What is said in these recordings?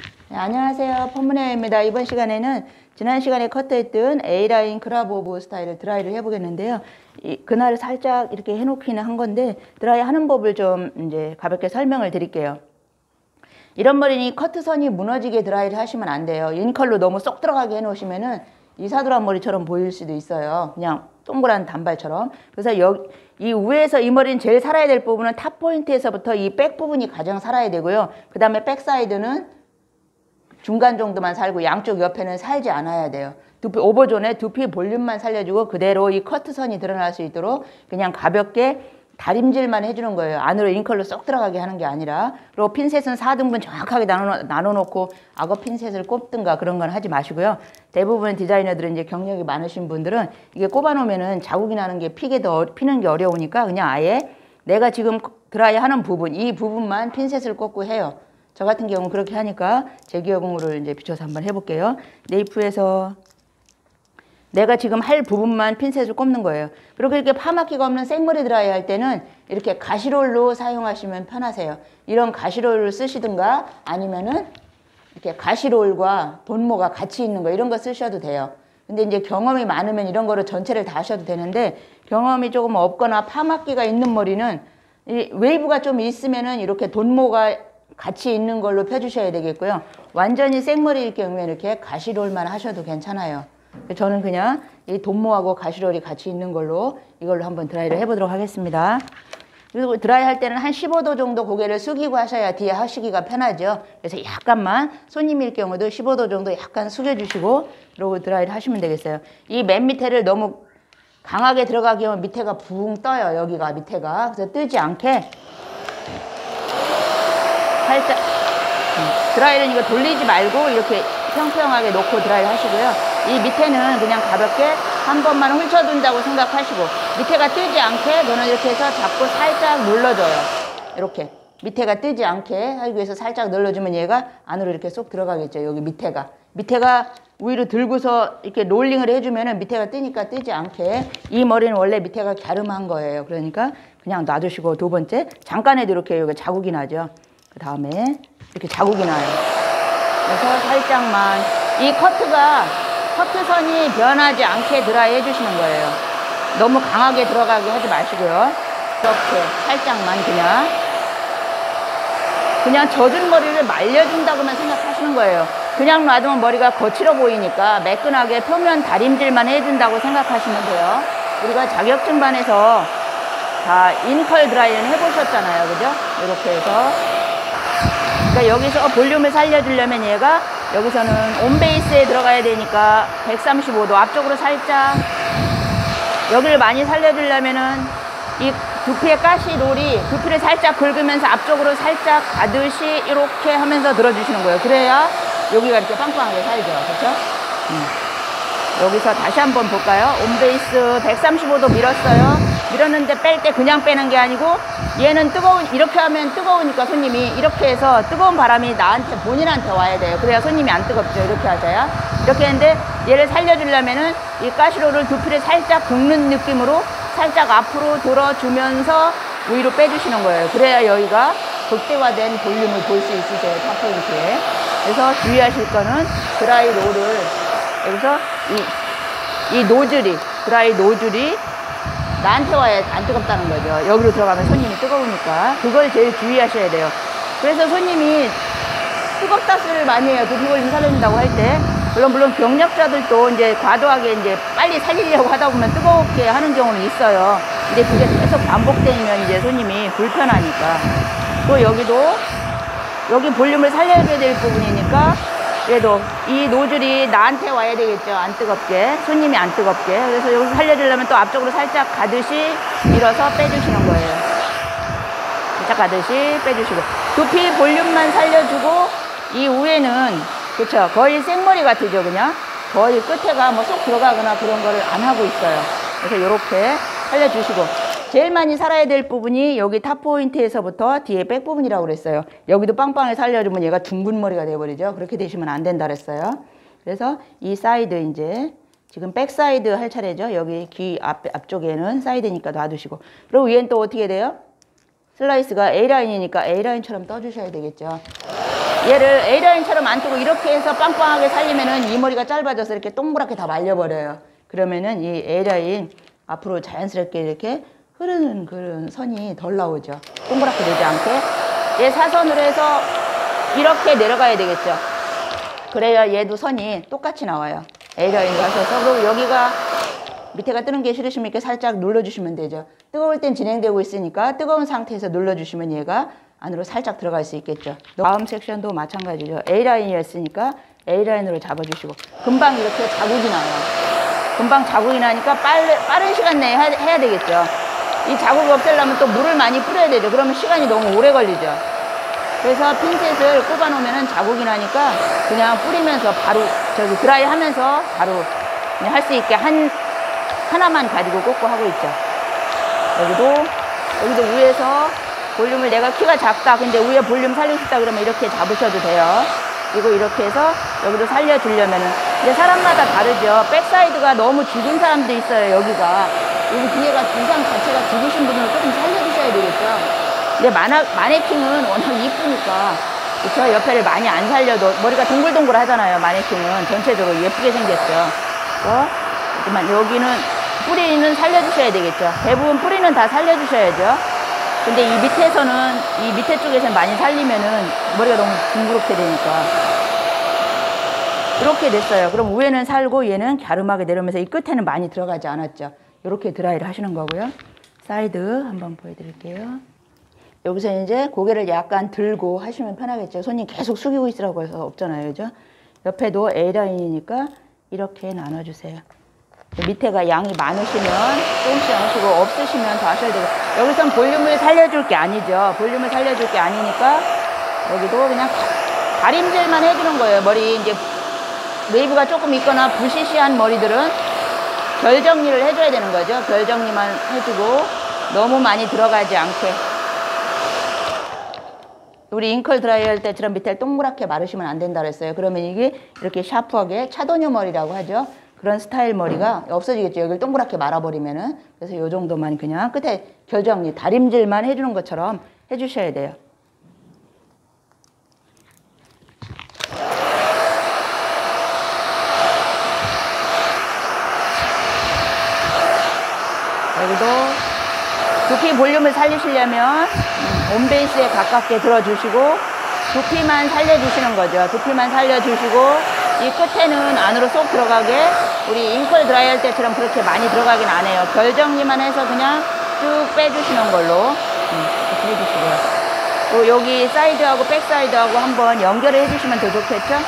네, 안녕하세요. 펌문혜입니다. 이번 시간에는 지난 시간에 커트했던 A라인 크랍오브 스타일을 드라이를 해보겠는데요. 그날 살짝 이렇게 해놓기는 한 건데 드라이 하는 법을 좀 이제 가볍게 설명을 드릴게요. 이런 머리니 커트선이 무너지게 드라이를 하시면 안 돼요. 인컬로 너무 쏙 들어가게 해놓으시면은 이사두란 머리처럼 보일 수도 있어요. 그냥 동그란 단발처럼. 그래서 이 위에서 이 머리는 제일 살아야 될 부분은 탑 포인트에서부터 이 백 부분이 가장 살아야 되고요. 그 다음에 백 사이드는 중간 정도만 살고 양쪽 옆에는 살지 않아야 돼요. 두피 오버존에 두피 볼륨만 살려주고 그대로 이 커트선이 드러날 수 있도록 그냥 가볍게 다림질만 해주는 거예요. 안으로 잉컬로 쏙 들어가게 하는 게 아니라. 그리고 핀셋은 4등분 정확하게 나눠놓고 악어 핀셋을 꼽든가 그런 건 하지 마시고요. 대부분 디자이너들은 이제 경력이 많으신 분들은 이게 꼽아놓으면은 자국이 나는 게 피는 게 어려우니까 그냥 아예 내가 지금 드라이 하는 부분, 이 부분만 핀셋을 꼽고 해요. 저 같은 경우는 그렇게 하니까 제기어공으로 이제 비춰서 한번 해볼게요. 네이프에서 내가 지금 할 부분만 핀셋을 꼽는 거예요. 그리고 이렇게 파마키가 없는 생머리 드라이 할 때는 이렇게 가시롤로 사용하시면 편하세요. 이런 가시롤을 쓰시든가 아니면은 이렇게 가시롤과 돈모가 같이 있는 거 이런 거 쓰셔도 돼요. 근데 이제 경험이 많으면 이런 거를 전체를 다 하셔도 되는데 경험이 조금 없거나 파마키가 있는 머리는 이 웨이브가 좀 있으면은 이렇게 돈모가 같이 있는 걸로 펴주셔야 되겠고요. 완전히 생머리일 경우에는 이렇게 가시롤만 하셔도 괜찮아요. 저는 그냥 이 돈모하고 가시롤이 같이 있는 걸로 이걸로 한번 드라이를 해보도록 하겠습니다. 그리고 드라이 할 때는 한 15도 정도 고개를 숙이고 하셔야 뒤에 하시기가 편하죠. 그래서 약간만 손님일 경우도 15도 정도 약간 숙여주시고 그러고 드라이를 하시면 되겠어요. 이 맨 밑에를 너무 강하게 들어가게 하면 밑에가 붕 떠요. 여기가 밑에가. 그래서 뜨지 않게 살짝 드라이는 이거 돌리지 말고 이렇게 평평하게 놓고 드라이를 하시고요. 이 밑에는 그냥 가볍게 한 번만 훑어둔다고 생각하시고 밑에가 뜨지 않게 저는 이렇게 해서 잡고 살짝 눌러줘요. 이렇게 밑에가 뜨지 않게 하기 위해서 살짝 눌러주면 얘가 안으로 이렇게 쏙 들어가겠죠. 여기 밑에가 위로 들고서 이렇게 롤링을 해주면은 밑에가 뜨니까 뜨지 않게. 이 머리는 원래 밑에가 갸름한 거예요. 그러니까 그냥 놔두시고 두 번째 잠깐에도 이렇게 여기 자국이 나죠. 그 다음에 이렇게 자국이 나요. 그래서 살짝만 이 커트선이 변하지 않게 드라이 해주시는 거예요. 너무 강하게 들어가게 하지 마시고요. 이렇게 살짝만 그냥 젖은 머리를 말려준다고만 생각하시는 거예요. 그냥 놔두면 머리가 거칠어 보이니까 매끈하게 표면 다림질만 해준다고 생각하시면 돼요. 우리가 자격증반에서 다 인컬 드라이는 해보셨잖아요. 그죠? 이렇게 해서 그러니까 여기서 볼륨을 살려주려면 얘가 여기서는 온베이스에 들어가야 되니까 135도 앞쪽으로 살짝 여기를 많이 살려주려면은 이 두피의 가시롤이 두피를 살짝 긁으면서 앞쪽으로 살짝 가듯이 이렇게 하면서 들어주시는 거예요. 그래야 여기가 이렇게 빵빵하게 살죠. 그렇죠? 여기서 다시 한번 볼까요? 온베이스 135도 밀었어요. 밀었는데 뺄 때 그냥 빼는 게 아니고 얘는 이렇게 하면 뜨거우니까 손님이 이렇게 해서 뜨거운 바람이 본인한테 와야 돼요. 그래야 손님이 안 뜨겁죠. 이렇게 하자야. 이렇게 했는데 얘를 살려주려면은 이 가시롤을 두피를 살짝 긁는 느낌으로 살짝 앞으로 돌아주면서 위로 빼주시는 거예요. 그래야 여기가 극대화된 볼륨을 볼 수 있으세요. 탑포인트에. 그래서 주의하실 거는 드라이 롤을 여기서 드라이 노즐이 나한테 와야 안 뜨겁다는 거죠. 여기로 들어가면 손님이 뜨거우니까. 그걸 제일 주의하셔야 돼요. 그래서 손님이 뜨겁다 소리를 많이 해요. 두피 볼륨 살려준다고 할 때. 물론 경력자들도 이제 과도하게 이제 빨리 살리려고 하다 보면 뜨겁게 하는 경우는 있어요. 근데 그게 계속 반복되면 이제 손님이 불편하니까. 또 여기 볼륨을 살려줘야 될 부분이니까 그래도 이 노즐이 나한테 와야 되겠죠. 안 뜨겁게. 손님이 안 뜨겁게. 그래서 여기서 살려주려면 또 앞쪽으로 살짝 가듯이 밀어서 빼주시는 거예요. 살짝 가듯이 빼주시고. 두피 볼륨만 살려주고 이 위에는 그쵸. 거의 생머리 같으죠. 그냥. 거의 끝에가 뭐 쏙 들어가거나 그런 거를 안 하고 있어요. 그래서 이렇게 살려주시고. 제일 많이 살아야 될 부분이 여기 탑 포인트에서부터 뒤에 백 부분이라고 그랬어요. 여기도 빵빵하게 살려주면 얘가 둥근 머리가 돼버리죠. 그렇게 되시면 안 된다 그랬어요. 그래서 이 사이드 이제 지금 백 사이드 할 차례죠. 여기 귀 앞쪽에는 사이드니까 놔두시고. 그리고 위엔 또 어떻게 돼요? 슬라이스가 A라인이니까 A라인처럼 떠주셔야 되겠죠. 얘를 A라인처럼 안 뜨고 이렇게 해서 빵빵하게 살리면은 이 머리가 짧아져서 이렇게 동그랗게 다 말려버려요. 그러면은 이 A라인 앞으로 자연스럽게 이렇게 흐르는 그런 선이 덜 나오죠. 동그랗게 되지 않게. 얘 사선으로 해서 이렇게 내려가야 되겠죠. 그래야 얘도 선이 똑같이 나와요. A라인을 하셔서. 그리고 여기가 밑에가 뜨는 게 싫으시면 살짝 눌러주시면 되죠. 뜨거울 땐 진행되고 있으니까 뜨거운 상태에서 눌러주시면 얘가 안으로 살짝 들어갈 수 있겠죠. 다음 섹션도 마찬가지죠. A라인이었으니까 A라인으로 잡아주시고 금방 이렇게 자국이 나요. 금방 자국이 나니까 빠른 시간 내에 해야 되겠죠. 이 자국이 없애려면 또 물을 많이 뿌려야 되죠. 그러면 시간이 너무 오래 걸리죠. 그래서 핀셋을 꼽아 놓으면 자국이 나니까 그냥 뿌리면서 바로 저기 드라이 하면서 바로 할 수 있게 하나만 가지고 꽂고 하고 있죠. 여기도 위에서 볼륨을 내가 키가 작다. 근데 위에 볼륨 살리고 싶다 그러면 이렇게 잡으셔도 돼요. 그리고 이렇게 해서 여기도 살려주려면은. 근데 사람마다 다르죠. 백사이드가 너무 죽은 사람도 있어요, 여기가. 여기 뒤에가 두상 자체가 죽으신 분은 조금 살려주셔야 되겠죠. 근데 마네킹은 워낙 이쁘니까. 그쵸? 옆에를 많이 안 살려도 머리가 동글동글 하잖아요, 마네킹은. 전체적으로 예쁘게 생겼죠. 하지만 여기는 뿌리는 살려주셔야 되겠죠. 대부분 뿌리는 다 살려주셔야죠. 근데 이 밑에 쪽에서 많이 살리면은 머리가 너무 둥그렇게 되니까. 이렇게 됐어요. 그럼 위에는 살고 얘는 갸름하게 내려오면서 이 끝에는 많이 들어가지 않았죠. 이렇게 드라이를 하시는 거고요. 사이드 한번 보여드릴게요. 여기서 이제 고개를 약간 들고 하시면 편하겠죠. 손이 계속 숙이고 있으라고 해서 없잖아요. 그죠? 옆에도 A라인이니까 이렇게 나눠주세요. 밑에가 양이 많으시면 조금씩 하시고 없으시면 더 하셔야 되고. 여기선 볼륨을 살려줄 게 아니죠. 볼륨을 살려줄 게 아니니까 여기도 그냥 다림질만 해주는 거예요. 머리 이제 웨이브가 조금 있거나 부시시한 머리들은 결 정리를 해줘야 되는 거죠. 결 정리만 해주고 너무 많이 들어가지 않게. 우리 잉컬 드라이 할 때처럼 밑에 동그랗게 마르시면 안 된다 그랬어요. 그러면 이게 이렇게 샤프하게 차도녀 머리라고 하죠. 그런 스타일 머리가 없어지겠죠. 여기를 동그랗게 말아버리면은. 그래서 이 정도만 그냥 끝에 결 정리, 다림질만 해주는 것처럼 해주셔야 돼요. 여기도 두피 볼륨을 살리시려면 온베이스에 가깝게 들어주시고 두피만 살려주시는 거죠. 두피만 살려주시고 이 끝에는 안으로 쏙 들어가게 우리 잉컬 드라이 할 때처럼 그렇게 많이 들어가긴 안 해요. 결 정리만 해서 그냥 쭉 빼주시는 걸로 이렇게 해주시고요. 또 여기 사이드하고 백사이드하고 한번 연결을 해주시면 더 좋겠죠.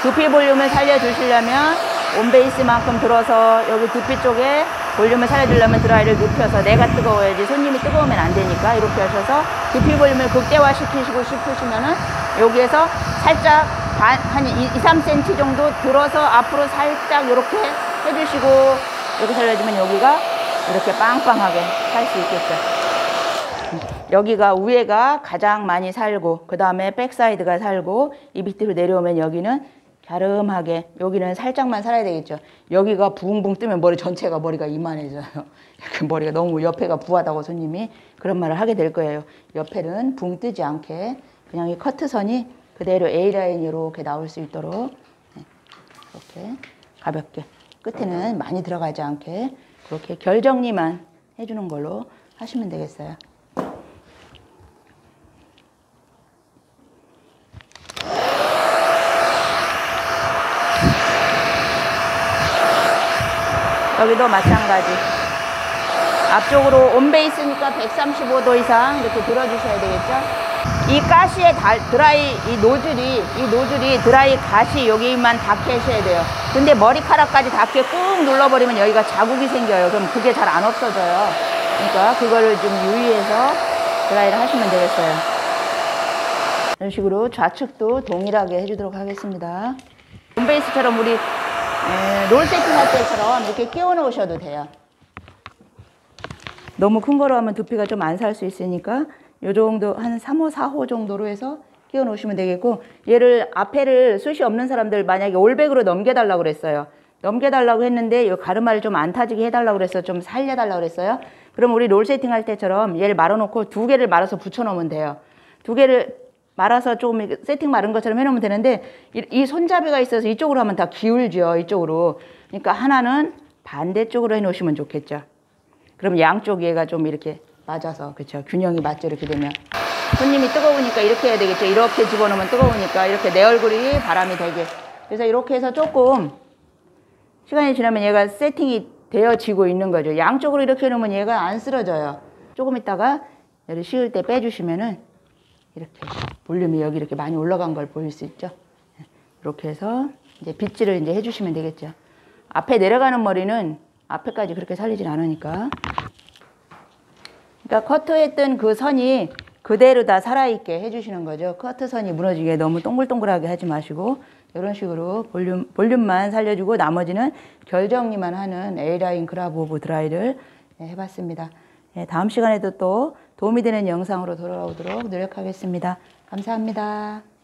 두피 볼륨을 살려주시려면 온베이스만큼 들어서 여기 두피 쪽에 볼륨을 살려주려면 드라이를 눕혀서 내가 뜨거워야지 손님이 뜨거우면 안 되니까 이렇게 하셔서 두피 볼륨을 극대화시키시고 싶으시면은 여기에서 살짝 한 2-3cm 정도 들어서 앞으로 살짝 이렇게 해주시고 이렇게 살려주면 여기가 이렇게 빵빵하게 살 수 있겠죠. 여기가 위에가 가장 많이 살고 그 다음에 백사이드가 살고 이 밑으로 내려오면 여기는 갸름하게 여기는 살짝만 살아야 되겠죠. 여기가 붕붕 뜨면 머리 전체가 머리가 이만해져요. 이렇게 머리가 너무 옆에가 부하다고 손님이 그런 말을 하게 될 거예요. 옆에는 붕 뜨지 않게 그냥 이 커트선이 그대로 A라인이 이렇게 나올 수 있도록 이렇게 가볍게 끝에는 많이 들어가지 않게 그렇게 결 정리만 해주는 걸로 하시면 되겠어요. 여기도 마찬가지. 앞쪽으로 온베이스니까 135도 이상 이렇게 들어주셔야 되겠죠. 이 가시의 드라이 이 노즐이 드라이 가시 여기만 닿게 하셔야 돼요. 근데 머리카락까지 닿게 꾹 눌러버리면 여기가 자국이 생겨요. 그럼 그게 잘 안 없어져요. 그러니까 그거를 좀 유의해서 드라이를 하시면 되겠어요. 이런 식으로 좌측도 동일하게 해주도록 하겠습니다. 온베이스처럼 우리 롤 세팅할 때처럼 이렇게 끼워 놓으셔도 돼요. 너무 큰 거로 하면 두피가 좀 안 살 수 있으니까 요 정도 한 3호, 4호 정도로 해서 끼워 놓으시면 되겠고 얘를 앞에를 숱이 없는 사람들 만약에 올백으로 넘겨달라고 그랬어요. 넘겨달라고 했는데 요 가르마를 좀 안 타지게 해달라고 그랬어요. 좀 살려달라고 그랬어요. 그럼 우리 롤 세팅 할 때처럼 얘를 말아놓고 2개를 말아서 붙여 놓으면 돼요. 2개를 말아서 조금 이렇게 세팅 마른 것처럼 해놓으면 되는데 이 손잡이가 있어서 이쪽으로 하면 다 기울죠. 이쪽으로. 그러니까 하나는 반대쪽으로 해놓으시면 좋겠죠. 그럼 양쪽 얘가 좀 이렇게 맞아서 그렇죠. 균형이 맞죠. 이렇게 되면. 손님이 뜨거우니까 이렇게 해야 되겠죠. 이렇게 집어넣으면 뜨거우니까 이렇게 내 얼굴이 바람이 되게. 그래서 이렇게 해서 조금 시간이 지나면 얘가 세팅이 되어지고 있는 거죠. 양쪽으로 이렇게 해놓으면 얘가 안 쓰러져요. 조금 있다가 얘를 식을 때 빼주시면은 이렇게 볼륨이 여기 이렇게 많이 올라간 걸 보일 수 있죠. 이렇게 해서 이제 빗질을 이제 해주시면 되겠죠. 앞에 내려가는 머리는 앞에까지 그렇게 살리진 않으니까. 그러니까 커트했던 그 선이 그대로 다 살아있게 해주시는 거죠. 커트 선이 무너지게 너무 동글동글하게 하지 마시고 이런 식으로 볼륨만 살려주고 나머지는 결 정리만 하는 A라인 그라브 오브 드라이를 해봤습니다. 다음 시간에도 또 도움이 되는 영상으로 돌아오도록 노력하겠습니다. 감사합니다.